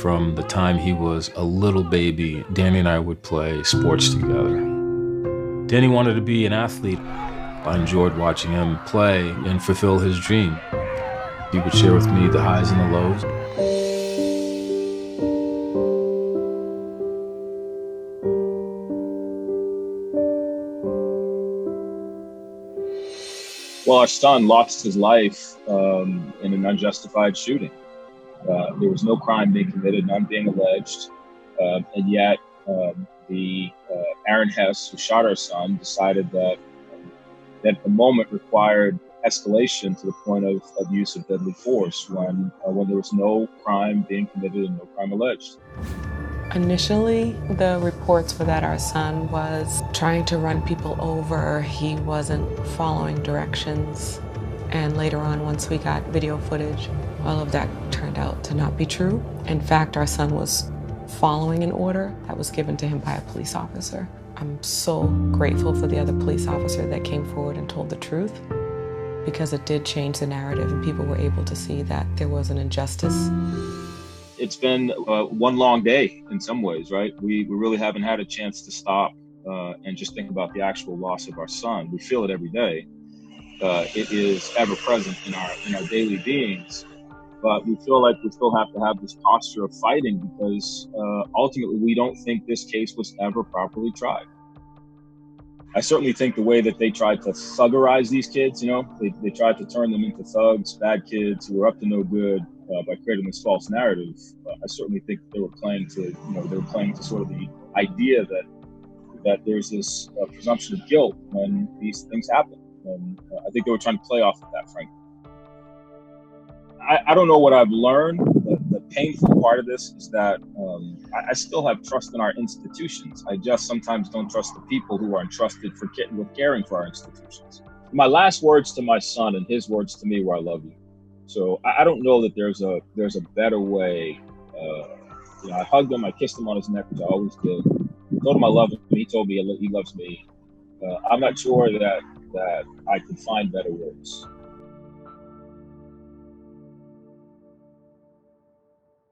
From the time he was a little baby, Danny and I would play sports together. Danny wanted to be an athlete. I enjoyed watching him play and fulfill his dream. He would share with me the highs and the lows. Well, our son lost his life in an unjustified shooting. There was no crime being committed, none being alleged, and yet the Aaron Hess, who shot our son, decided that the moment required escalation to the point of use of deadly force when there was no crime being committed and no crime alleged. Initially, the reports were that our son was trying to run people over. He wasn't following directions. And later on, once we got video footage, all of that turned out to not be true. In fact, our son was following an order that was given to him by a police officer. I'm so grateful for the other police officer that came forward and told the truth, because it did change the narrative and people were able to see that there was an injustice. It's been one long day in some ways, right? We really haven't had a chance to stop and just think about the actual loss of our son. We feel it every day. It is ever present in our daily beings, but we feel like we still have to have this posture of fighting because ultimately we don't think this case was ever properly tried. I certainly think the way that they tried to thuggerize these kids, they tried to turn them into thugs, bad kids who were up to no good by creating this false narrative. I certainly think they were playing to sort of the idea that there's this presumption of guilt when these things happen. And I think they were trying to play off of that, frankly. I don't know what I've learned. The painful part of this is that I still have trust in our institutions. I just sometimes don't trust the people who are entrusted with caring for our institutions. My last words to my son and his words to me were, "I love you." So I don't know that there's a better way. I hugged him, I kissed him on his neck, which I always did. I told him I love him. He told me he loves me. I'm not sure that I could find better words.